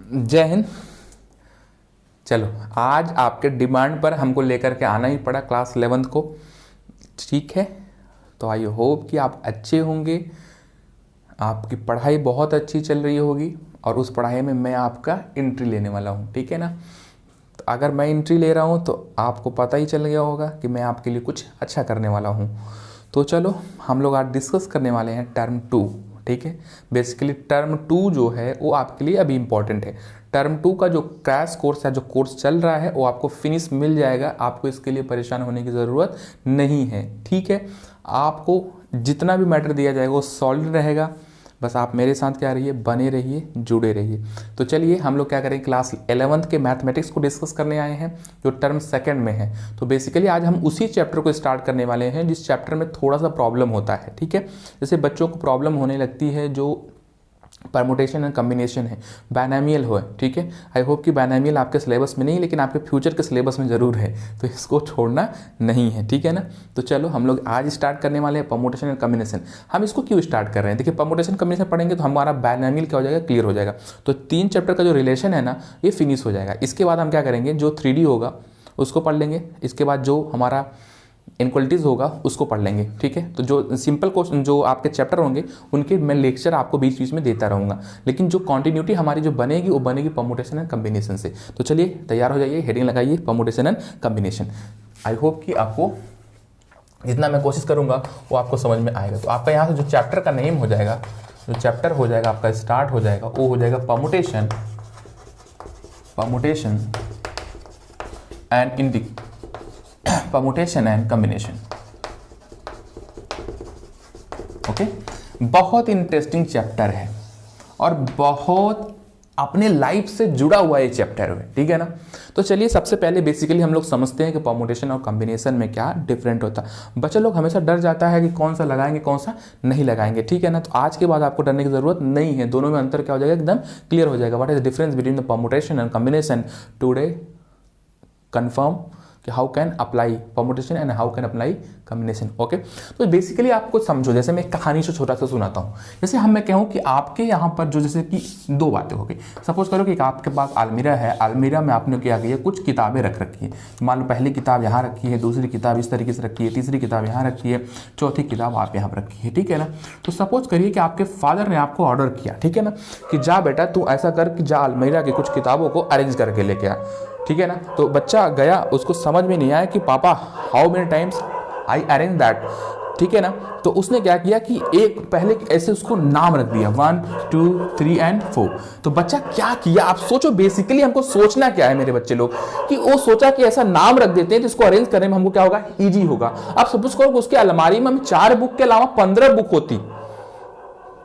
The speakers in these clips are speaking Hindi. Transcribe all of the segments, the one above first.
जय हिंद। चलो, आज आपके डिमांड पर हमको लेकर के आना ही पड़ा क्लास 11th को, ठीक है। तो आई होप कि आप अच्छे होंगे, आपकी पढ़ाई बहुत अच्छी चल रही होगी और उस पढ़ाई में मैं आपका एंट्री लेने वाला हूँ, ठीक है ना। तो अगर मैं एंट्री ले रहा हूँ तो आपको पता ही चल गया होगा कि मैं आपके लिए कुछ अच्छा करने वाला हूँ। तो चलो, हम लोग आज डिस्कस करने वाले हैं टर्म 2, ठीक है। बेसिकली टर्म 2 जो है वो आपके लिए अभी इम्पॉर्टेंट है। टर्म 2 का जो क्रैश कोर्स है, जो कोर्स चल रहा है, वो आपको फिनिश मिल जाएगा, आपको इसके लिए परेशान होने की ज़रूरत नहीं है, ठीक है। आपको जितना भी मैटर दिया जाएगा वो सॉल्व रहेगा, बस आप मेरे साथ क्या रहिए, बने रहिए, जुड़े रहिए। तो चलिए हम लोग क्या करें, क्लास 11th के मैथमेटिक्स को डिस्कस करने आए हैं जो टर्म 2 में है। तो बेसिकली आज हम उसी चैप्टर को स्टार्ट करने वाले हैं जिस चैप्टर में थोड़ा सा प्रॉब्लम होता है, ठीक है। जैसे बच्चों को प्रॉब्लम होने लगती है जो परमुटेशन एंड कम्बिनेशन है, बायनैमियल हो, ठीक है। आई होप कि बायनैमियल आपके सिलेबस में नहीं, लेकिन आपके फ्यूचर के सिलेबस में ज़रूर है, तो इसको छोड़ना नहीं है, ठीक है ना। तो चलो हम लोग आज स्टार्ट करने वाले हैं परमुटेशन एंड कम्बिनेशन। हम इसको क्यों स्टार्ट कर रहे हैं, देखिए परमुटेशन कम्बिनेशन पढ़ेंगे तो हमारा बायनैमियल क्या हो जाएगा, क्लियर हो जाएगा। तो 3 चैप्टर का जो रिलेशन है ना, ये फिनिश हो जाएगा। इसके बाद हम क्या करेंगे, जो 3D होगा उसको पढ़ लेंगे, इसके बाद जो हमारा इनक्वलिटीज़ होगा उसको पढ़ लेंगे, ठीक है। तो जो सिंपल क्वेश्चन जो आपके चैप्टर होंगे उनके मैं लेक्चर आपको बीच बीच में देता रहूँगा, लेकिन जो कंटिन्यूटी हमारी जो बनेगी वो बनेगी परमुटेशन एंड कम्बिनेशन से। तो चलिए तैयार हो जाइए, हेडिंग लगाइए permutation and combination. I hope कि आपको जितना मैं कोशिश करूँगा वो आपको समझ में आएगा। तो आपका यहाँ से जो चैप्टर का नेम हो जाएगा, जो चैप्टर हो जाएगा आपका स्टार्ट हो जाएगा, वो हो जाएगा permutation and permutation and combination, okay. बहुत इंटरेस्टिंग चैप्टर है और बहुत अपने लाइफ से जुड़ा हुआ ये चैप्टर है, ठीक है ना। तो चलिए सबसे पहले बेसिकली हम लोग समझते हैं कि परमुटेशन और कॉम्बिनेशन में क्या डिफरेंट होता है। बच्चे लोग हमेशा डर जाता है कि कौन सा लगाएंगे कौन सा नहीं लगाएंगे, ठीक है ना। तो आज के बाद आपको डरने की जरूरत नहीं है, दोनों में अंतर क्या हो जाएगा, एकदम क्लियर हो जाएगा। What is the difference between the permutation and combination, today confirm कि how can apply permutation and how can apply combination, okay. तो बेसिकली आपको समझो, जैसे मैं एक कहानी से छोटा सा सुनाता हूँ। जैसे मैं कहूँ कि आपके यहाँ पर जो जैसे कि 2 बातें हो गई। सपोज करो कि आपके पास अलमीरा है, अलमीरा में आपने क्या किया, कुछ किताबें रख रखी है। मान लो पहली किताब यहाँ रखी है, दूसरी किताब इस तरीके से रखी है, तीसरी किताब यहाँ रखी है, चौथी किताब आप यहाँ पर रखी है, ठीक है ना। तो सपोज करिए कि आपके फादर ने आपको ऑर्डर किया, ठीक है ना, कि जा बेटा तू ऐसा कर कि जा अलमीरा की कुछ किताबों को अरेंज करके लेके आ, ठीक है ना। तो बच्चा गया, उसको समझ में नहीं आया कि पापा how many times I arrange that, ठीक है ना। तो उसने क्या किया कि एक पहले ऐसे उसको नाम रख दिया 1 2 3 एंड 4। तो बच्चा क्या किया, आप सोचो। बेसिकली हमको सोचना क्या है मेरे बच्चे लोग, कि वो सोचा कि ऐसा नाम रख देते हैं तो इसको अरेंज करने में हमको क्या होगा, ईजी होगा। आप सपोज करो उसके अलमारी में 4 बुक के अलावा 15 बुक होती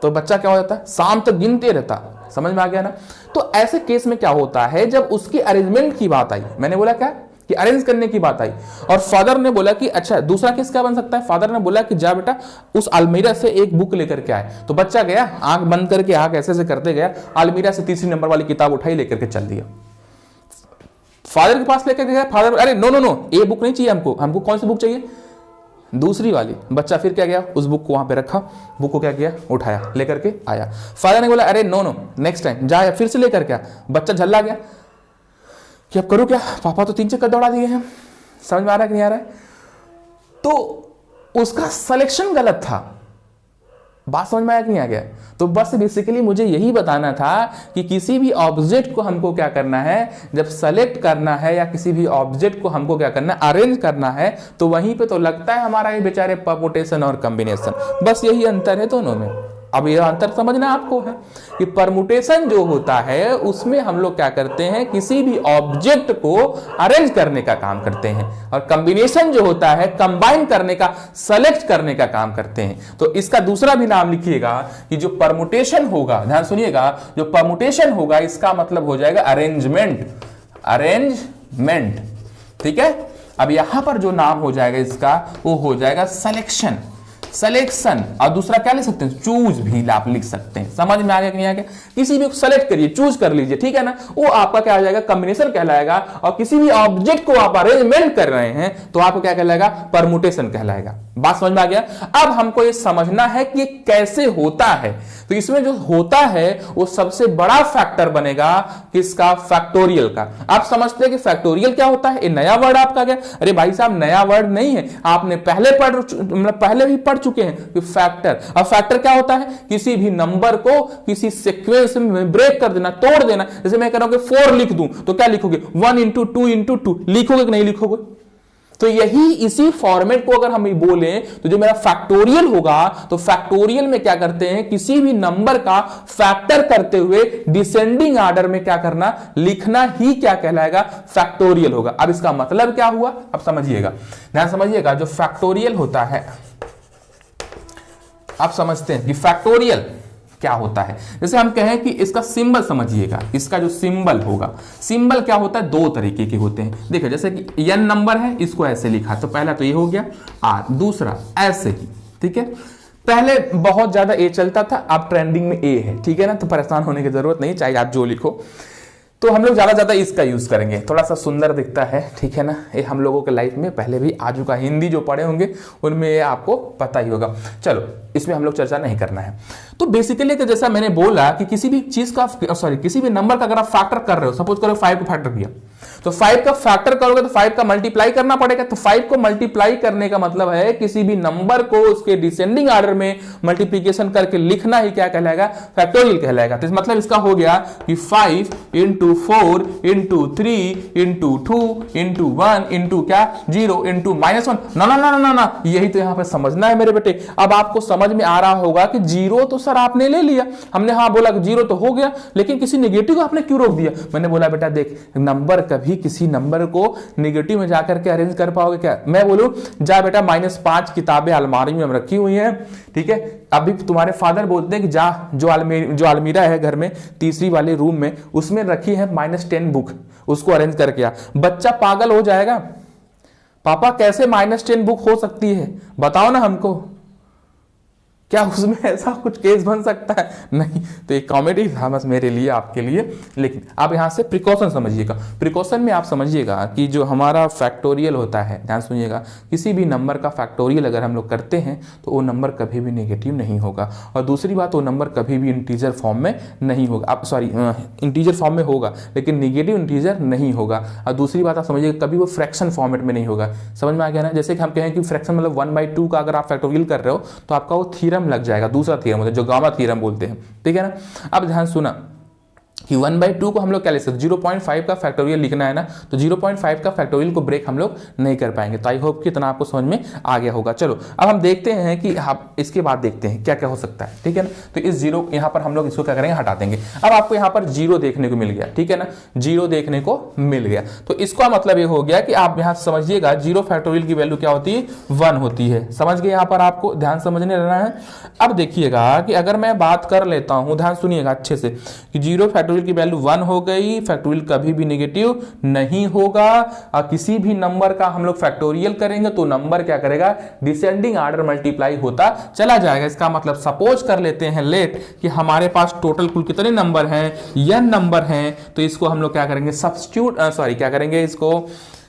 तो बच्चा क्या हो जाता, शाम तक गिनते रहता। समझ में आ गया ना। तो ऐसे केस में क्या होता है, जब उसकी अरेंजमेंट की बात आई, मैंने बोला क्या कि अरेंज करने की बात आई, और फादर ने बोला कि अच्छा दूसरा केस क्या बन सकता है, फादर ने बोला कि जा बेटा उस अलमीरा से एक बुक लेकर के आए। तो बच्चा गया, आंख बंद करके आंख ऐसे से करते गया, अलमीरा से तीसरी नंबर वाली किताब उठाई, लेकर के चल दिया। फादर के पास लेकर गया, फादर अरे नो नो नो, ये बुक नहीं चाहिए हमको कौन सी बुक चाहिए, दूसरी वाली। बच्चा फिर क्या गया, उस बुक को वहां पे रखा, बुक को क्या किया, उठाया, लेकर के आया। फादर ने बोला अरे नो नो नेक्स्ट टाइम जा, फिर से लेकर के। बच्चा झल्ला गया कि अब करूं क्या, पापा तो 3 चक्कर दौड़ा दिए हैं। समझ में आ रहा है कि नहीं आ रहा है। तो उसका सिलेक्शन गलत था। बात समझ में आया कि नहीं आ गया। तो बस बेसिकली मुझे यही बताना था कि किसी भी ऑब्जेक्ट को हमको क्या करना है, जब सेलेक्ट करना है या किसी भी ऑब्जेक्ट को हमको क्या करना है, अरेंज करना है, तो वहीं पे तो लगता है हमारा ये बेचारे परमुटेशन और कॉम्बिनेशन। बस यही अंतर है दोनों में। अब ये अंतर समझना आपको है कि परमुटेशन जो होता है उसमें हम लोग क्या करते हैं, किसी भी ऑब्जेक्ट को अरेंज करने का काम करते हैं, और कॉम्बिनेशन जो होता है कंबाइन करने का, सेलेक्ट करने का काम करते हैं। तो इसका दूसरा भी नाम लिखिएगा कि जो परमुटेशन होगा, ध्यान सुनिएगा, जो परमुटेशन होगा इसका मतलब हो जाएगा अरेंजमेंट, ठीक है। अब यहां पर जो नाम हो जाएगा इसका, वो हो जाएगा सिलेक्शन, और दूसरा क्या लिख सकते हैं, चूज भी आप लिख सकते हैं। समझ में आ गया कि नहीं आ गया। किसी भी सेलेक्ट करिए, चूज कर लीजिए, ठीक है ना, वो आपका क्या हो जाएगा, कॉम्बिनेशन कहलाएगा। और किसी भी ऑब्जेक्ट को आप अरेंजमेंट कर रहे हैं तो आपको क्या कहलाएगा, परमुटेशन कहलाएगा। बात समझ में आ गया। अब हमको ये समझना है कि ये कैसे होता है। तो इसमें जो होता है वो सबसे बड़ा फैक्टर बनेगा किसका, फैक्टोरियल का। आप समझते हैं कि फैक्टोरियल क्या होता है, ये नया वर्ड आपका क्या, अरे भाई साहब नया वर्ड नहीं है, आपने पहले भी पढ़ चुके हैं कि फैक्टर। अब फैक्टर क्या होता है, किसी भी नंबर को किसी सीक्वेंस में ब्रेक कर देना, तोड़ देना। जैसे मैं कह रहा हूं कि 4 लिख दूं तो क्या लिखोगे, 1 × 2 × 2 लिखोगे कि नहीं लिखोगे। तो यही इसी फॉर्मेट को अगर हम बोलें तो जो मेरा फैक्टोरियल होगा, तो फैक्टोरियल में क्या करते हैं, किसी भी नंबर का फैक्टर करते हुए डिसेंडिंग ऑर्डर में क्या करना, लिखना ही क्या कहलाएगा, फैक्टोरियल होगा। अब इसका मतलब क्या हुआ, अब समझिएगा, ध्यान समझिएगा। जो फैक्टोरियल होता है, आप समझते हैं कि फैक्टोरियल क्या होता है। जैसे हम कहें कि इसका सिंबल समझिएगा, इसका जो सिंबल होगा, सिंबल क्या होता है, दो तरीके के होते हैं। देखिए जैसे कि n नंबर है, इसको ऐसे लिखा, तो पहला तो ये हो गया r, दूसरा ऐसे ही, ठीक है। पहले बहुत ज्यादा a चलता था, अब ट्रेंडिंग में a है, ठीक है ना, तो परेशान होने की जरूरत नहीं, चाहे आप जो लिखो। तो हम लोग ज्यादा इसका यूज करेंगे, थोड़ा सा सुंदर दिखता है, ठीक है ना। ये हम लोगों के लाइफ में पहले भी आ चुका, हिंदी जो पढ़े होंगे उनमें ये आपको पता ही होगा। चलो इसमें हम लोग चर्चा नहीं करना है। तो बेसिकली तो जैसा मैंने बोला कि किसी भी चीज का, किसी भी नंबर का अगर आप फैक्टर कर रहे हो, सपोज करो 5 को फैक्टर किया, तो 5 का फैक्टर करोगे तो 5 का मल्टीप्लाई करना पड़ेगा। तो 5 को मल्टीप्लाई करने का मतलब है किसी भी नंबर को उसके डिसेंडिंग ऑर्डर में मल्टीप्लीकेशन करके लिखना ही क्या कहलाएगा, फैक्टोरियल कहलाएगा। तो इस मतलब इसका हो गया कि 5 × 4 × 3 × 2 × 1 × क्या, 0 × -1। ना, यही तो यहां पर समझना है मेरे बेटे। अब आपको समझ में आ रहा होगा कि 0 तो सर आपने ले लिया, हमने हाँ बोला कि 0 तो हो गया, लेकिन किसी नेगेटिव को आपने क्यों रोक दिया। मैंने बोला बेटा देख, नंबर कभी किसी नंबर को नेगेटिव में जाकर के अरेंज कर पाओगे क्या। मैं बोलूं जा बेटा -5 किताबें अलमारी में रखी हुई हैं, ठीक है। अभी तुम्हारे फादर बोलते हैं कि जा जो अलमीरा है घर में तीसरी वाले रूम में, उसमें रखी है -10 बुक, उसको अरेंज करके आ। बच्चा पागल हो जाएगा, पापा कैसे -10 बुक हो सकती है, बताओ ना हमको, क्या उसमें ऐसा कुछ केस बन सकता है, नहीं। तो एक कॉमेडी था बस मेरे लिए, आपके लिए। लेकिन आप यहां से प्रिकॉशन समझिएगा। प्रिकॉशन में आप समझिएगा कि जो हमारा फैक्टोरियल होता है, ध्यान सुनिएगा, किसी भी नंबर का फैक्टोरियल अगर हम लोग करते हैं तो वो नंबर कभी भी नेगेटिव नहीं होगा। और दूसरी बात, वो नंबर कभी भी इंटीजर फॉर्म में नहीं होगा, आप सॉरी इंटीजर फॉर्म में होगा लेकिन निगेटिव इंटीजर नहीं होगा। और दूसरी बात आप समझिएगा, कभी वो फ्रैक्शन फॉर्मेट में नहीं होगा। समझ में आ गया ना। जैसे कि हम कहें कि फ्रैक्शन मतलब 1/2 का अगर आप फैक्टोरियल कर रहे हो तो आपका वो थ्योरम लग जाएगा, दूसरा थ्योरम होता है जो गामा थ्योरम बोलते हैं, ठीक है ना। अब ध्यान सुना कि 1/2 को हम लोग क्या ले सकते, 0.5 का फैक्टोरियल लिखना है ना, तो 0.5 का फैक्टोरियल को ब्रेक हम लोग नहीं कर पाएंगे। तो आई होप कि इतना आपको समझ में आ गया होगा। चलो अब हम देखते हैं कि आप इसके बाद देखते हैं क्या क्या हो सकता है, ठीक है ना। तो इस 0 यहाँ पर हम लोग इसको क्या करेंगे, हटा देंगे। अब आपको यहाँ पर 0 देखने को मिल गया, ठीक है ना, 0 देखने को मिल गया। तो इसका मतलब ये हो गया कि आप यहाँ समझिएगा 0 फैक्टोरियल की वैल्यू क्या होती है, 1 होती है। समझ गए, यहाँ पर आपको ध्यान समझने रहना है। अब देखिएगा कि अगर मैं बात कर लेता हूँ, ध्यान सुनिएगा अच्छे से, कि 0 फैक्टोरियल की वैल्यू 1 हो गई, फैक्टोरियल कभी भी नेगेटिव नहीं होगा। और किसी भी नंबर का हम लोग फैक्टोरियल करेंगे तो नंबर क्या करेगा, डिसेंडिंग ऑर्डर मल्टीप्लाई होता चला जाएगा। इसका मतलब सपोज कर लेते हैं लेट कि हमारे पास टोटल कुल कितने नंबर हैं, n नंबर हैं। तो इसको हम लोग क्या करेंगे, सब्स्टिट्यूट क्या करेंगे, इसको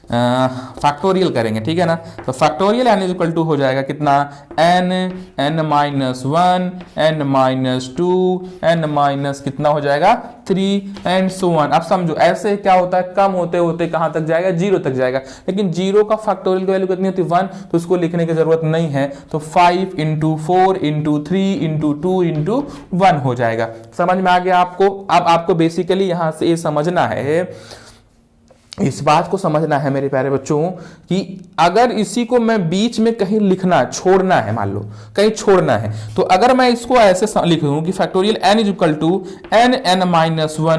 फैक्टोरियल करेंगे, ठीक है ना। तो फैक्टोरियल n इक्वल टू हो जाएगा कितना, n -1 n -2 n कितना हो जाएगा 3 एंड सो ऑन। अब समझो ऐसे क्या होता है, कम होते होते कहां तक जाएगा, 0 तक जाएगा। लेकिन 0 का फैक्टोरियल की वैल्यू कितनी होती है, 1, तो उसको लिखने की जरूरत नहीं है। तो 5 × 4 × 3 × 2 × 1 हो जाएगा। समझ में आ गया आपको। अब आपको बेसिकली यहां से ये समझना है, इस बात को समझना है मेरे प्यारे बच्चों कि अगर इसी को मैं बीच में कहीं लिखना छोड़ना है, मान लो कहीं छोड़ना है, तो अगर मैं इसको ऐसे लिख दूं कि फैक्टोरियल n n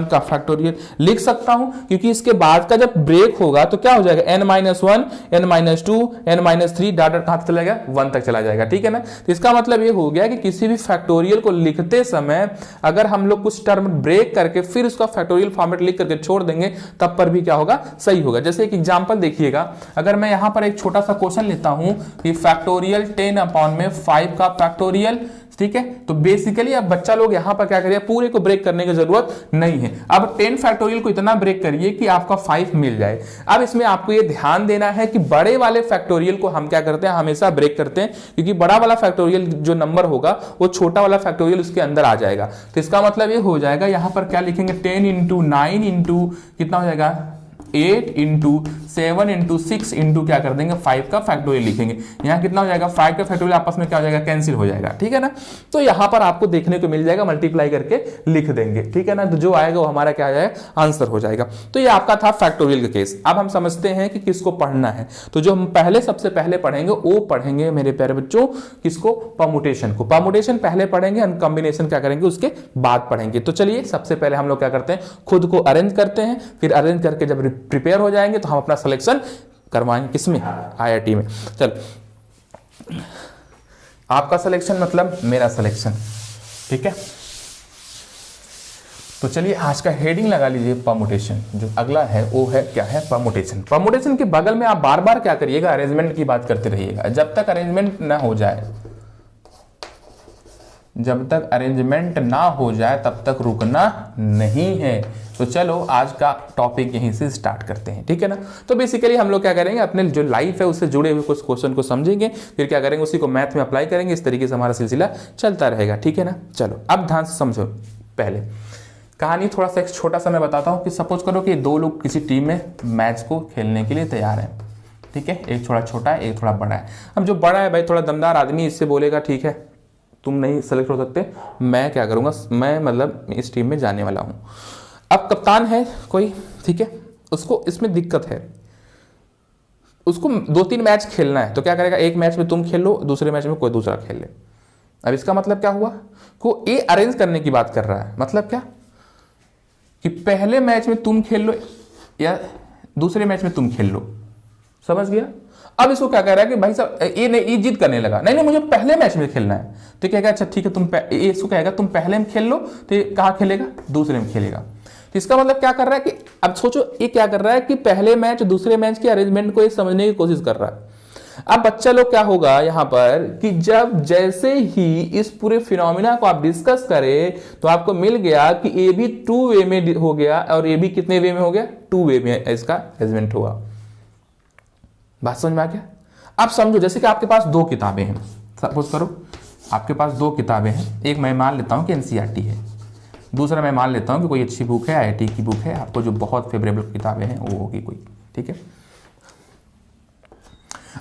का फैक्टोरियल लिख सकता हूं, क्योंकि इसके बाद का जब ब्रेक होगा तो क्या हो जाएगा, n -1 n -2 n -3 डाटा कहां तक चला जाएगा, 1 तक चला जाएगा, ठीक है ना। तो इसका मतलब ये हो गया कि किसी भी फैक्टोरियल को लिखते समय अगर हम लोग कुछ टर्म ब्रेक करके फिर उसका फैक्टोरियल फॉर्मेट लिख करके छोड़ देंगे तब पर भी क्या होगा, सही होगा। जैसे एक एग्जांपल देखिएगा, अगर मैं यहां पर एक छोटा सा क्वेश्चन लेता हूं कि फैक्टोरियल 10/5 का फैक्टोरियल ठीक है। तो बेसिकली अब बच्चा लोग यहां पर क्या करिए, पूरे को ब्रेक करने की जरूरत नहीं है। अब 10 फैक्टोरियल को इतना ब्रेक करिए कि आपका 5 मिल जाए। अब इसमें आपको ये ध्यान देना है कि बड़े वाले फैक्टोरियल को हम क्या करते हैं, हमेशा ब्रेक करते हैं, क्योंकि बड़ा वाला फैक्टोरियल जो नंबर होगा वो छोटा वाला फैक्टोरियल उसके अंदर आ जाएगा। तो इसका मतलब ये हो जाएगा, यहां पर क्या लिखेंगे, 10 इंटू 9 इंटू कितना हो जाएगा, 8 इंटू 7 इंटू 6 इंटू क्या कर देंगे, 5 का फैक्टोरियल लिखेंगे। यहाँ कितना हो जाएगा, 5 का फैक्टोरियल आपस में क्या हो जाएगा, कैंसिल हो जाएगा, ठीक है ना। तो यहाँ पर आपको देखने को मिल जाएगा, मल्टीप्लाई करके लिख देंगे, ठीक है ना। तो जो आएगा वो हमारा क्या आ जाएगा, आंसर हो जाएगा। तो ये आपका था फैक्टोरियल का केस। अब हम समझते हैं कि किसको पढ़ना है। तो जो हम पहले सबसे पहले पढ़ेंगे वो पढ़ेंगे मेरे प्यारे बच्चों, किसको, परमुटेशन को। परमुटेशन पहले पढ़ेंगे, हम कॉम्बिनेशन क्या करेंगे उसके बाद पढ़ेंगे। तो चलिए सबसे पहले हम लोग क्या करते हैं, खुद को अरेंज करते हैं, फिर अरेंज करके जब प्रिपेयर हो जाएंगे तो हम अपना सिलेक्शन करवाएंगे किसमें, आईआईटी में। चल, आपका सिलेक्शन मतलब मेरा सिलेक्शन, ठीक है। तो चलिए आज का हेडिंग लगा लीजिए परमुटेशन। जो अगला है वो है क्या है, परमुटेशन। परमुटेशन के बगल में आप बार बार क्या करिएगा, अरेंजमेंट की बात करते रहिएगा। जब तक अरेंजमेंट ना हो जाए, जब तक अरेंजमेंट ना हो जाए तब तक रुकना नहीं है। तो चलो आज का टॉपिक यहीं से स्टार्ट करते हैं, ठीक है ना। तो बेसिकली हम लोग क्या करेंगे, अपने जो लाइफ है उससे जुड़े हुए कुछ क्वेश्चन को समझेंगे, फिर क्या करेंगे उसी को मैथ में अप्लाई करेंगे। इस तरीके से हमारा सिलसिला चलता रहेगा, ठीक है ना। चलो अब ध्यान से समझो। पहले कहानी थोड़ा सा एक छोटा सा मैं बताता हूँ कि सपोज करो कि दो लोग किसी टीम में मैच को खेलने के लिए तैयार हैं, ठीक है। एक थोड़ा छोटा है, एक थोड़ा बड़ा है। अब जो बड़ा है भाई थोड़ा दमदार आदमी, इससे बोलेगा ठीक है तुम नहीं सेलेक्ट हो सकते, मैं क्या करूंगा, मैं मतलब इस टीम में जाने वाला हूं। अब कप्तान है कोई, ठीक है, उसको इसमें दिक्कत है, उसको 2-3 मैच खेलना है। तो क्या करेगा, एक मैच में तुम खेल लो, दूसरे मैच में कोई दूसरा खेल ले। अब इसका मतलब क्या हुआ, को ए अरेंज करने की बात कर रहा है। मतलब क्या कि पहले मैच में तुम खेल लो या दूसरे मैच में तुम खेल लो, समझ गया। अब इसको क्या कह रहा है कि भाई साहब ये जिद करने लगा, नहीं मुझे पहले मैच में खेलना है। तो कहेगा अच्छा ठीक है, तुम इसको कहेगा तुम पहले में खेल लो, तो ये कहाँ खेलेगा, दूसरे में खेलेगा। तो इसका मतलब क्या कर रहा है कि अब सोचो ये क्या कर रहा है कि पहले मैच दूसरे मैच के अरेंजमेंट को ये समझने की कोशिश कर रहा है। अब बच्चा लोग क्या होगा यहाँ पर कि जब जैसे ही इस पूरे फिनोमिना को आप डिस्कस करें तो आपको मिल गया कि ए भी 2 वे में हो गया और ए भी कितने वे में हो गया, 2 वे में इसका अरेंजमेंट हुआ। बात समझ में आ गया। अब समझो जैसे कि आपके पास 2 किताबें हैं, सपोज करो आपके पास 2 किताबें हैं। एक मैं मान लेता हूं कि एनसीईआरटी है, दूसरा मैं मान लेता हूं कि कोई अच्छी बुक है, आईआईटी की बुक है। आपको जो बहुत फेवरेबल किताबें हैं वो होगी कोई, ठीक है।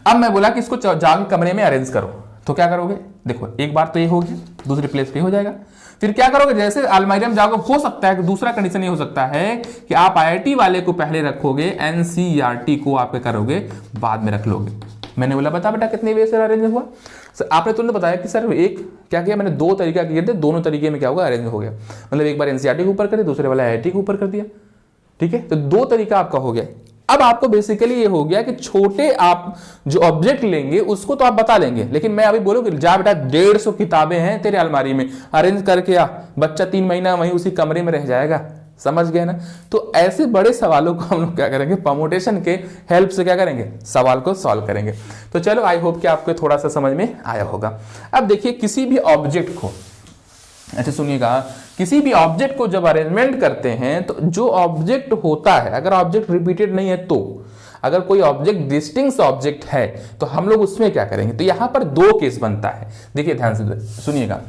अब मैं बोला कि इसको जाके कमरे में अरेंज करो, तो क्या करोगे, देखो एक बार तो ये हो गया, दूसरी प्लेस पे हो जाएगा। फिर क्या करोगे, जैसे अलमारी में जाओगे, हो सकता है कि दूसरा कंडीशन ये हो सकता है कि आप आईआईटी वाले को पहले रखोगे, एनसीईआरटी को आप करोगे बाद में रख लोगे। मैंने बोला बता बेटा कितने वे से अरेंज हुआ, सर आपने तुरंत बताया कि सर एक क्या किया मैंने, 2 तरीका किए थे, दोनों तरीके में क्या होगा, अरेंज हो गया। मतलब एक बार एनसीईआरटी के ऊपर कर दिया, दूसरे वाला आईआईटी के ऊपर कर दिया, ठीक है। तो 2 तरीका आपका हो गया। अब आपको बेसिकली ये हो गया कि छोटे आप जो ऑब्जेक्ट लेंगे उसको तो आप बता लेंगे, लेकिन मैं अभी बोलूँ कि जा बेटा 150 किताबें हैं तेरे अलमारी में, अरेंज करके आ, बच्चा 3 महीना वहीं उसी कमरे में रह जाएगा, समझ गए ना। तो ऐसे बड़े सवालों को हम लोग क्या करेंगे, परमुटेशन के हेल्प से क्या करेंगे, सवाल को सॉल्व करेंगे। तो चलो आई होप कि आपको थोड़ा सा समझ में आया होगा। अब देखिए किसी भी ऑब्जेक्ट को, अच्छा सुनिएगा, किसी भी ऑब्जेक्ट को जब अरेंजमेंट करते हैं तो जो ऑब्जेक्ट होता है, अगर ऑब्जेक्ट रिपीटेड नहीं है, तो अगर कोई ऑब्जेक्ट डिस्टिंक्ट ऑब्जेक्ट है तो हम लोग उसमें क्या करेंगे। तो यहां पर 2 केस बनता है, देखिए ध्यान से सुनिएगा,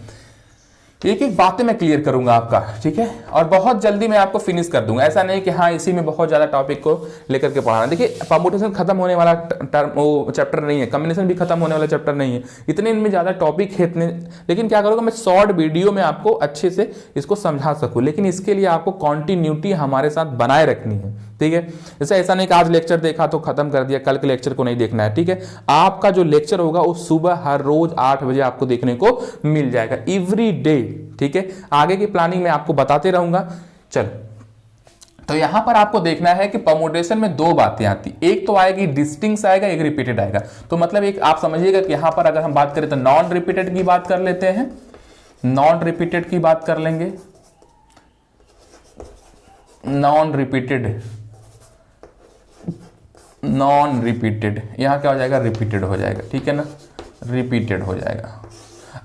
एक एक बातें मैं क्लियर करूंगा आपका, ठीक है, और बहुत जल्दी मैं आपको फिनिश कर दूंगा। ऐसा नहीं कि हाँ इसी में बहुत ज्यादा टॉपिक को लेकर के पढ़ाना। देखिए परमुटेशन खत्म होने वाला वो चैप्टर नहीं है, कॉम्बिनेशन भी खत्म होने वाला चैप्टर नहीं है, इतने इनमें ज्यादा टॉपिक है इतने। लेकिन क्या करूंगा मैं, शॉर्ट वीडियो में आपको अच्छे से इसको समझा सकूं, लेकिन इसके लिए आपको कॉन्टिन्यूटी हमारे साथ बनाए रखनी है, ठीक है। जैसे ऐसा नहीं कि आज लेक्चर देखा तो खत्म कर दिया, कल के लेक्चर को नहीं देखना है, ठीक है। आपका जो लेक्चर होगा वो सुबह हर रोज 8 बजे आपको देखने को मिल जाएगा, एवरी डे, ठीक है। आगे की प्लानिंग में आपको बताते रहूंगा। चलो तो यहां पर आपको देखना है कि परमुटेशन में 2 बातें आती, एक तो आएगी डिस्टिंक्ट आएगा, एक रिपीटेड आएगा। तो मतलब एक आप समझिएगा कि यहां पर अगर हम बात करें तो नॉन रिपीटेड की बात कर लेते हैं, नॉन रिपीटेड की बात कर लेंगे, नॉन रिपीटेड, नॉन रिपीटेड, यहां क्या हो जाएगा, रिपीटेड हो जाएगा, ठीक है ना, रिपीटेड हो जाएगा।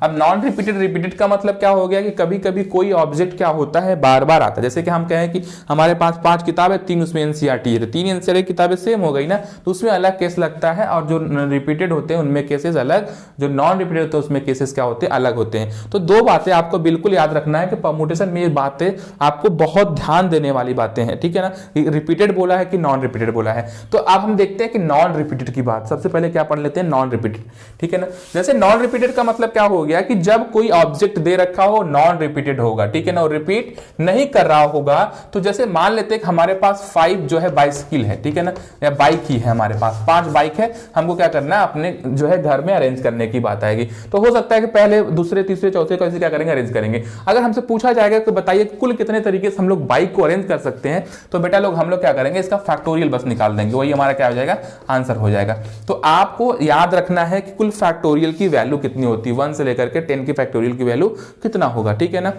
अब नॉन रिपीटेड, रिपीटेड का मतलब क्या हो गया कि कभी कभी कोई ऑब्जेक्ट क्या होता है बार बार आता है। जैसे कि हम कहें कि हमारे पास 5 किताब है, 3 उसमें एनसीईआरटी है, तो 3 एनसीईआरटी किताबें सेम हो गई ना, तो उसमें अलग केस लगता है, और जो रिपीटेड होते हैं उनमें केसेस अलग, जो नॉन रिपीटेड होते हैं उसमें केसेस क्या होते हैं, अलग होते हैं। तो दो बातें आपको बिल्कुल याद रखना है कि परमुटेशन में ये बातें आपको बहुत ध्यान देने वाली बातें हैं, ठीक है ना। रिपीटेड बोला है कि नॉन रिपीटेड बोला है। तो अब हम देखते हैं कि नॉन रिपीटेड की बात, सबसे पहले क्या पढ़ लेते हैं, नॉन रिपीटेड, ठीक है ना। जैसे नॉन रिपीटेड का मतलब क्या हो गया कि जब कोई ऑब्जेक्ट दे रखा हो नॉन रिपीटेड होगा, ठीक है ना, और रिपीट नहीं कर रहा होगा। तो जैसे मान लेते हैं कि हमारे पास 5 जो है बाइसिकल है, ठीक है ना, या बाइक ही है, हमारे पास 5 बाइक है, हमको क्या करना है, अपने जो है घर में अरेंज करने की बात आएगी। तो हो सकता है कि पहले दूसरे तीसरे चौथे को ऐसे क्या करेंगे, अरेंज करेंगे। अगर हमसे पूछा जाएगा कि बताइए कुल कितने तरीके से हम लोग बाइक को अरेंज कर सकते हैं, तो बेटा लोग हम लोग क्या करेंगे, इसका फैक्टोरियल बस निकाल देंगे, वही हमारा क्या हो जाएगा, आंसर हो जाएगा। तो आपको याद रखना है कि कुल फैक्टोरियल की वैल्यू कितनी होती है, 1 से लेकर के 10 की फैक्टोरियल की वैल्यू कितना होगा, ठीक है ना।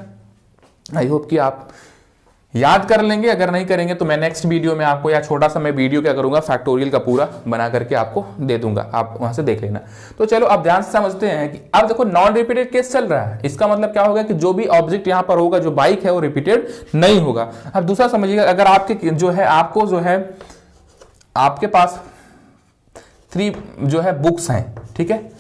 आई होप कि आप याद कर लेंगे, अगर नहीं करेंगे तो मैं नेक्स्ट वीडियो में आपको, या छोटा सा मैं वीडियो क्या करूंगा, फैक्टोरियल का पूरा बना करके आपको दे दूंगा, आप वहां से देख लेना। तो चलो अब ध्यान से समझते हैं कि अब देखो नॉन रिपीटेड केस चल रहा है, इसका मतलब क्या होगा कि जो भी ऑब्जेक्ट यहां पर होगा, जो बाइक है वो रिपीटेड नहीं होगा। अब दूसरा समझिएगा, अगर आपके जो है, आपको जो है, आपके पास 3 जो है बुक्स हैं, ठीक है,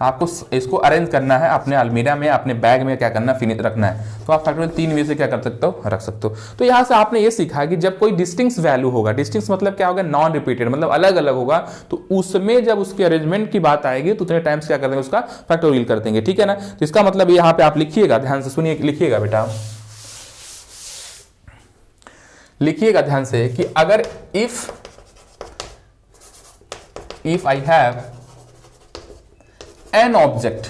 आपको इसको अरेंज करना है अपने अलमीरा में, अपने बैग में क्या करना, फिनिश रखना है, तो आप फैक्टोरियल 3 वे से क्या कर सकते हो, रख सकते हो। तो यहां से आपने ये सीखा कि जब कोई डिस्टिंक्ट वैल्यू होगा, डिस्टिंक्ट मतलब क्या होगा, नॉन रिपीटेड, मतलब अलग अलग होगा, तो उसमें जब उसके अरेंजमेंट की बात आएगी तो उतने टाइम्स क्या कर देंगे, उसका फैक्टोरियल कर देंगे, ठीक है ना। तो इसका मतलब यहां पे आप लिखिएगा, ध्यान से सुनिए, लिखिएगा बेटा, लिखिएगा ध्यान से कि अगर if I have an object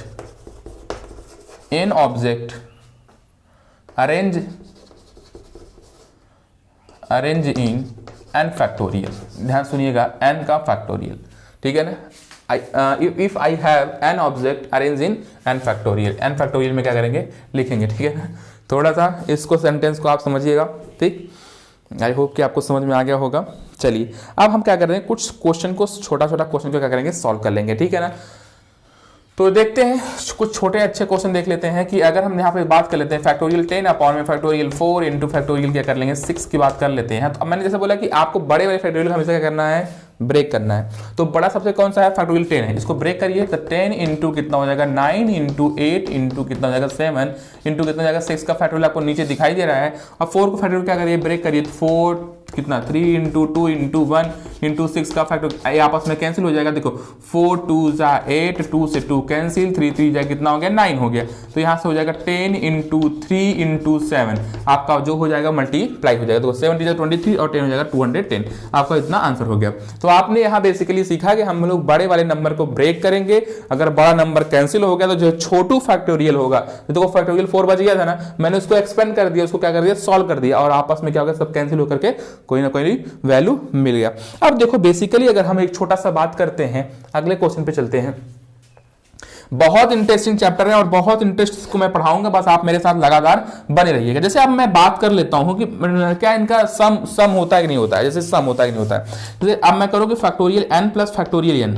arrange in n factorial, ध्यान सुनिएगा, n का फैक्टोरियल, ठीक है ना। If I have an object arrange in n factorial, n factorial में क्या करेंगे, लिखेंगे, ठीक है ना। थोड़ा सा इसको सेंटेंस को आप समझिएगा, ठीक। आई होप कि आपको समझ में आ गया होगा। चलिए अब हम क्या कर रहे हैं, कुछ क्वेश्चन को, छोटा छोटा क्वेश्चन को क्या करेंगे, सॉल्व कर लेंगे, ठीक है ना। तो देखते हैं कुछ छोटे अच्छे क्वेश्चन देख लेते हैं कि अगर हम यहाँ पे बात कर लेते हैं फैक्टोरियल 10 अपॉन में फैक्टोरियल 4 इंटू फैक्टोरियल क्या कर लेंगे, 6 की बात कर लेते हैं। तो अब मैंने जैसे बोला कि आपको बड़े वाले फैक्टोरियल हमेशा क्या करना है, ब्रेक करना है। तो बड़ा सबसे कौन सा है, फैक्टोरियल 10 है, इसको ब्रेक करिए, तो 10 इंटू कितना हो जाएगा, 9 इंटू 8 इंटू कितना हो जाएगा, 7 इंटू कितना हो जाएगा, 6 का फैक्टोरियल आपको नीचे दिखाई दे रहा है। और 4 को फैक्टोरियल क्या करिए, ब्रेक करिए, तो 4 कितना, 3 इंटू 2 इंटू 1 इंटू 6 का फैक्टोरियल आपस में कैंसिल हो जाएगा। देखो 4 2 जा 8, 2 से 2 कैंसिल, 3 3 जा कितना हो गया, 9 हो गया। तो यहाँ से हो जाएगा 10 इंटू 3 इंटू 7, आपका जो हो जाएगा मल्टीप्लाई हो जाएगा। देखो 7 23 और 10 हो जाएगा 210, आपका इतना आंसर हो गया। तो आपने यहाँ बेसिकली सीखा कि हम लोग बड़े वाले नंबर को ब्रेक करेंगे, अगर बड़ा नंबर कैंसिल हो गया तो जो छोटू फैक्टोरियल होगा, तो देखो फैक्टोरियल 4 बच गया था ना, मैंने उसको एक्सपेंड कर दिया, उसको क्या कर दिया, सॉल्व कर दिया, और आपस में क्या हो गया, सब कैंसिल होकर के कोई ना कोई वैल्यू मिल गया। अब देखो बेसिकली अगर हम एक छोटा सा बात करते हैं, अगले क्वेश्चन पे चलते हैं। बहुत इंटरेस्टिंग चैप्टर है और बहुत इंटरेस्ट को मैं पढ़ाऊंगा, बस आप मेरे साथ लगातार बने रहिएगा। जैसे अब मैं बात कर लेता हूं कि क्या इनका सम होता है कि नहीं होता है, जैसे सम होता है कि नहीं होता है। जैसे अब मैं करूँ कि factorial n plus factorial n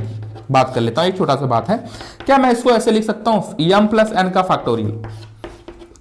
बात कर लेता हूं, एक छोटा सा बात है, क्या मैं इसको ऐसे लिख सकता हूं, m प्लस n का फैक्टोरियल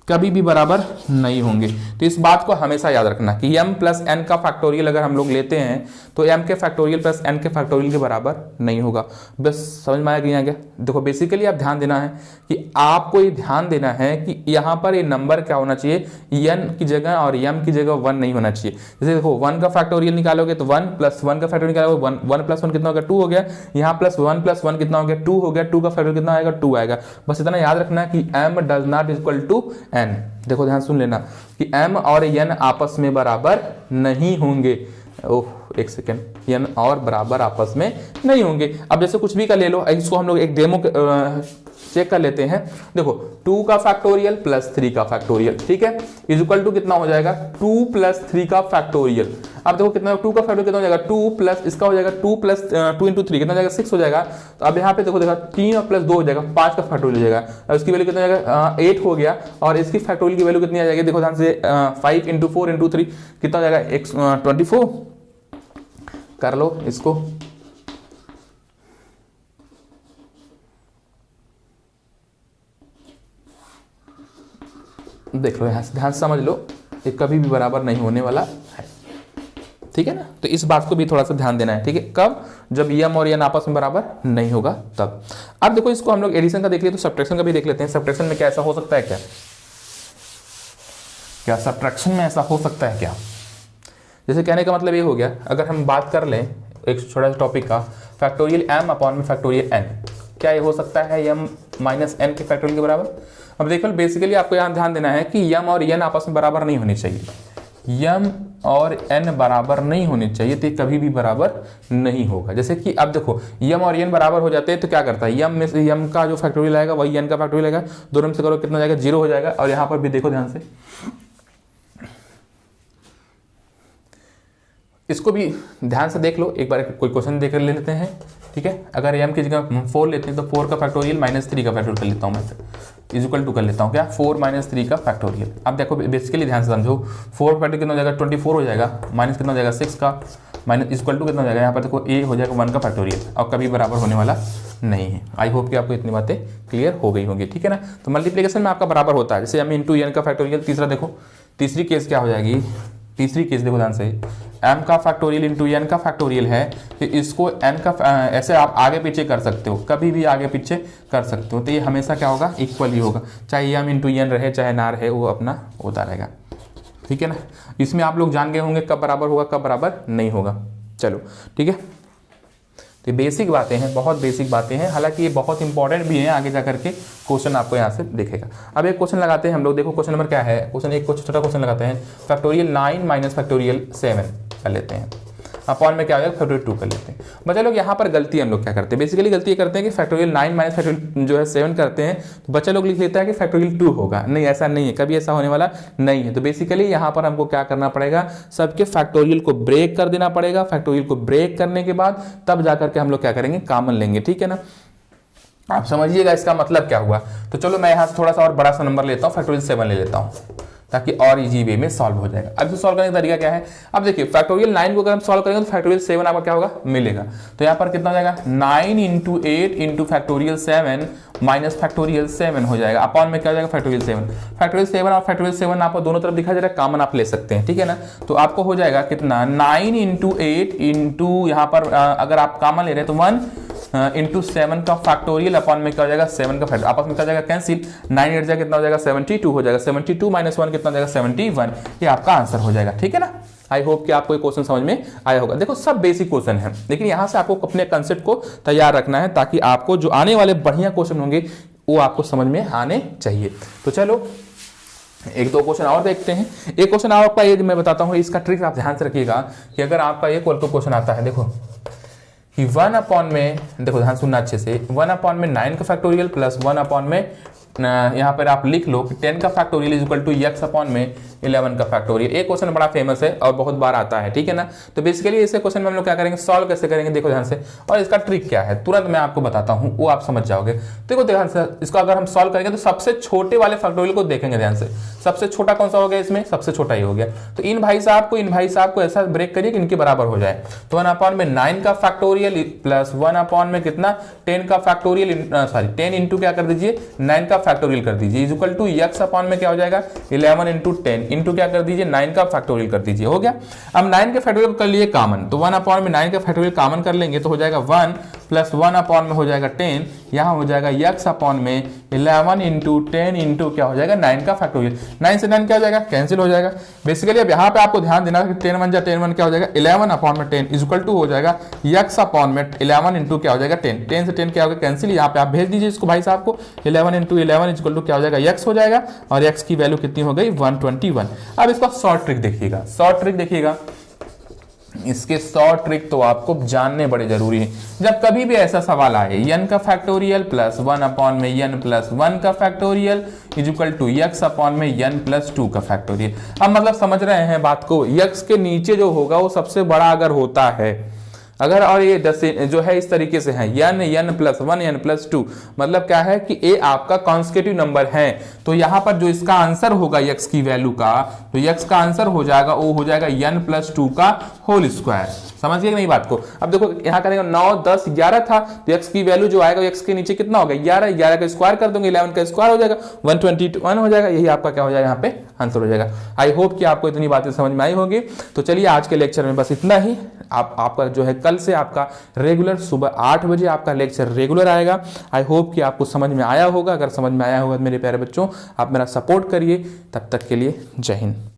कभी भी बराबर नहीं होंगे। तो इस बात को हमेशा याद रखना कि m प्लस n का फैक्टोरियल अगर हम लोग लेते हैं तो m के फैक्टोरियल प्लस n के फैक्टोरियल के बराबर नहीं होगा। बस समझ में आया कि नहीं आ गया। देखो बेसिकली आप ध्यान देना है कि आपको ये ध्यान देना है कि यहाँ पर ये नंबर क्या होना चाहिए, n की जगह और m की जगह 1 नहीं होना चाहिए। जैसे देखो 1 का फैक्टोरियल निकालोगे तो 1 प्लस 1 का फैक्टोरियल निकालोगे 1 प्लस 1 कितना हो गया, 2 हो गया। यहाँ प्लस 1 कितना हो गया, 2 हो गया। 2 का फैक्टोरियल कितना आएगा, 2 आएगा। बस इतना याद रखना कि m does not equal to n। देखो ध्यान सुन लेना कि m और n आपस में बराबर नहीं होंगे। ओह एक सेकेंड, n और बराबर आपस में नहीं होंगे। अब जैसे कुछ भी का ले लो, इसको हम लोग एक डेमो चेक कर लेते हैं। देखो 2 का फैक्टोरियल प्लस 3 का फैक्टोरियल, ठीक है, इज इक्वल टू कितना हो जाएगा, 2 प्लस 3 का फैक्टोरियल। अब देखो कितना 2 का फैक्टोरियल कितना हो जाएगा, 2 प्लस इसका हो जाएगा 2 प्लस 2 इंटू 3 कितना हो जाएगा, 6 हो जाएगा। तो अब यहाँ पे देखो 3 और प्लस 2 हो जाएगा, 5 का फैक्टोरियल हो जाएगा। अब इसकी वैल्यू कितना हो जाएगा, 8 हो गया। और इसकी फैक्टोरियल की वैल्यू कितनी आ जाएगी, देखो ध्यान से 5 इंटू 4 इंटू 3 कितना हो जाएगा, 24। कर लो इसको, देख लो यहाँ से ध्यान से समझ लो, ये कभी भी बराबर नहीं होने वाला है, ठीक है ना। तो इस बात को भी थोड़ा सा ध्यान देना है, ठीक है। कब? जब यम और एन आपस में बराबर नहीं होगा तब। अब देखो इसको हम लोग एडिशन का देख लिए तो सब्ट्रैक्शन का भी देख लेते हैं। सब्ट्रैक्शन में क्या ऐसा हो सकता है क्या? क्या सब्ट्रैक्शन में ऐसा हो सकता है क्या? जैसे कहने का मतलब ये हो गया, अगर हम बात कर लें एक छोटा सा टॉपिक का, फैक्टोरियल m अपॉन में फैक्टोरियल n, क्या ये हो सकता है m माइनस n के फैक्टोरियल के बराबर? अब देखो बेसिकली आपको यहाँ ध्यान देना है कि m और n आपस में बराबर नहीं होनी चाहिए। m और n बराबर नहीं होने चाहिए तो कभी भी बराबर नहीं होगा। जैसे कि अब देखो m और n बराबर हो जाते हैं तो क्या करता है, m में से m का जो फैक्टोरियल आएगा वही n का फैक्टोरियल आएगा, दोनों में से करो कितना जाएगा, 0 हो जाएगा। और यहाँ पर भी देखो ध्यान से, इसको भी ध्यान से देख लो, एक बार कोई क्वेश्चन देख ले लेते हैं, ठीक है। अगर m की जगह 4 लेते हैं तो 4 का फैक्टोरियल माइनस 3 का फैक्टोरियल कर लेता हूँ मैं, इज इक्वल टू कर लेता हूँ क्या, 4 माइनस 3 का फैक्टोरियल। अब देखो बेसिकली ध्यान से समझो, 4 फैक्टोरियल कितना हो जाएगा, 24 हो जाएगा, माइनस कितना हो जाएगा 6 का, माइनस इज इक्वल टू कितना हो जाएगा, यहाँ पर देखो a हो जाएगा 1 का फैक्टोरियल, और कभी बराबर होने वाला नहीं है। आई होप कि आपको इतनी बातें क्लियर हो गई होंगी, ठीक है ना। तो मल्टीप्लिकेशन में आपका बराबर होता है, जैसे m इंटू n का फैक्टोरियल। तीसरा देखो, तीसरी केस क्या हो जाएगी, तीसरी केस देखो ध्यान से, m का फैक्टोरियल इंटू n का फैक्टोरियल है, तो इसको n का ऐसे आप आगे पीछे कर सकते हो, कभी भी आगे पीछे कर सकते हो, तो ये हमेशा क्या होगा, इक्वल ही होगा, चाहे m इंटू n रहे चाहे ना रहे, वो अपना होता रहेगा, ठीक है ना। इसमें आप लोग जान गए होंगे कब बराबर होगा कब बराबर नहीं होगा। चलो ठीक है, तो बेसिक बातें हैं, बहुत बेसिक बातें हैं, हालांकि ये बहुत इंपॉर्टेंट भी हैं, आगे जाकर के क्वेश्चन आपको यहाँ से दिखेगा। अब एक क्वेश्चन लगाते हैं हम लोग, देखो क्वेश्चन नंबर क्या है, क्वेश्चन एक कुछ छोटा क्वेश्चन लगाते हैं, फैक्टोरियल 9 माइनस फैक्टोरियल 7 कर लेते हैं, अपॉन में क्या हो जाएगा, फैक्टोरियल 2 कर लेते हैं। बच्चे लोग यहाँ पर गलती हम लोग क्या करते हैं, बेसिकली गलती ये करते हैं कि फैक्टोरियल 9 माइनस फैक्टोरियल जो है 7 करते हैं, तो बच्चा लोग लिख लेता है कि फैक्टोरियल 2 होगा। नहीं, ऐसा नहीं है, कभी ऐसा होने वाला नहीं है। तो बेसिकली यहाँ पर हमको क्या करना पड़ेगा, सबके फैक्टोरियल को ब्रेक कर देना पड़ेगा, फैक्टोरियल को ब्रेक करने के बाद तब जाकर के हम लोग क्या करेंगे, कॉमन लेंगे, ठीक है ना। आप समझिएगा इसका मतलब क्या हुआ। तो चलो मैं यहाँ से थोड़ा सा और बड़ा सा नंबर लेता हूँ, फैक्टोरियल 7 ले लेता हूँ, ताकि और इजी वे में सॉल्व हो जाएगा। अब सॉल्व करने का तरीका क्या है, अब देखिए फैक्टोरियल 9 को अगर हम सॉल्व करेंगे तो फैक्टोरियल 7 आपका क्या होगा, मिलेगा। तो यहाँ पर कितना हो जाएगा, 9 into 8 into factorial 7 minus factorial 7 हो जाएगा, अपॉन में क्या हो जाएगा, फैक्टोरियल 7। फैक्टोरियल 7 और फैक्टोरियल 7 आपको दोनों तरफ दिखा जा रहा है, कॉमन आप ले सकते हैं, ठीक है ना। तो आपको हो जाएगा कितना, 9 इंटू 8 इंटू यहाँ पर अगर आप कॉमन ले रहे हैं तो 1 इंटू 7 का फैक्टोरियल, अपॉन में क्या हो जाएगा, 7 का फैक्टोरियल, आपस में क्या हो जाएगा, कैंसिल, 9 8 जाएगा कितना हो जाएगा, 72 हो जाएगा, 72 माइनस 1 कितना हो जाएगा, 71। ये आपका आंसर हो जाएगा, ठीक है ना। आई होप कि आपको ये क्वेश्चन समझ में आया होगा। देखो सब बेसिक क्वेश्चन है, लेकिन यहाँ से आपको अपने कंसेप्ट को तैयार रखना है, ताकि आपको जो आने वाले बढ़िया क्वेश्चन होंगे वो आपको समझ में आने चाहिए। तो चलो एक दो क्वेश्चन और देखते हैं। एक क्वेश्चन आपका ये मैं बताता हूँ, इसका ट्रिक आप ध्यान से रखिएगा कि अगर आपका ये क्वेश्चन आता है, देखो कि 1 अपॉन में, देखो ध्यान सुनना अच्छे से, 1 अपॉन में 9 का फैक्टोरियल प्लस 1 अपॉन में यहाँ पर आप लिख लो कि 10 का factorial is equal to x upon में 11 का फैक्टोरियल। एक क्वेश्चन बड़ा फेमस है और बहुत बार आता है, ठीक है ना। तो बेसिकली इसे क्वेश्चन में हम लोग क्या करेंगे, सॉल्व कैसे करेंगे, देखो ध्यान से, और इसका ट्रिक क्या है तुरंत मैं आपको बताता हूँ, वो आप समझ जाओगे। देखो ध्यान से, इसको अगर हम सॉल्व करेंगे तो सबसे छोटे वाले फैक्टोरियल को देखेंगे ध्यान से, सबसे छोटा कौन सा हो गया, इसमें सबसे छोटा ही हो गया। तो इन भाई साहब को ऐसा ब्रेक करिए कि इनके बराबर हो जाए। तो 1 अपॉन में 9 का फैक्टोरियल प्लस 1 अपॉन में कितना, 10 का फैक्टोरियल, सॉरी 10 इंटू क्या कर दीजिए, 9 का फैक्टोरियल कर दीजिए, is equal to x upon में क्या हो जाएगा, 11 इंटू 10 इंटू क्या कर दीजिए, 9 का फैक्टोरियल कर दीजिए, हो गया। अब 9 के फैक्टोरियल कर लिए कॉमन, तो 1 अपॉन में 9 का फैक्टोरियल कॉमन कर लेंगे तो हो जाएगा 1 प्लस 1 अपॉन में हो जाएगा 10, यहाँ हो जाएगा x अपॉन में 11 इंटू 10 इंटू क्या हो जाएगा, 9 का फैक्टोरियल। 9 से 9 क्या हो जाएगा, कैंसिल हो जाएगा। बेसिकली अब यहाँ पे आपको ध्यान देना है कि 10 1 जा 10 1 क्या हो जाएगा, 11 अपॉन में 10 इज इक्वल टू हो जाएगा x अपॉन में 11 इंटू क्या हो जाएगा 10, 10 से 10 क्या होगा, कैंसिल। यहाँ पे आप भेज दीजिए इसको भाई साहब को, 11 इंटू 11 इज इक्वल टू क्या हो जाएगा, x हो जाएगा, और x की वैल्यू कितनी हो गई, 121। अब इसका शॉर्ट ट्रिक देखिएगा, शॉर्ट ट्रिक देखिएगा, इसके 100 ट्रिक तो आपको जानने बड़े जरूरी है। जब कभी भी ऐसा सवाल आए, n का फैक्टोरियल प्लस 1 अपॉन में n प्लस 1 का factorial is equal to x upon में n प्लस 2 का फैक्टोरियल। अब मतलब समझ रहे हैं बात को, x के नीचे जो होगा वो सबसे बड़ा अगर होता है, अगर और ये जो है इस तरीके से है n+1 n+2, मतलब क्या है कि a आपका कॉन्स्टिट्यूटिव नंबर है, तो यहाँ पर जो इसका आंसर होगा x की वैल्यू का, तो x का आंसर हो जाएगा वो हो जाएगा n+2 का होल स्क्वायर। समझ गए नहीं बात को। अब देखो यहाँ करेंगे 9 10 11 था, तो x की वैल्यू जो आएगा x के नीचे कितना होगा 11, 11 का स्क्वायर कर दूंगे 11 का स्क्वायर हो जाएगा 121 हो जाएगा। यही आपका क्या हो जाएगा यहाँ पे आंसर हो जाएगा। आई होप कि आपको इतनी बातें समझ में आई होगी। तो चलिए आज के लेक्चर में बस इतना ही। आपका जो है कल से आपका रेगुलर सुबह 8 बजे आपका लेक्चर रेगुलर आएगा। आई होप कि आपको समझ में आया होगा। अगर समझ में आया होगा तो मेरे प्यारे बच्चों आप मेरा सपोर्ट करिए। तब तक के लिए जय हिंद।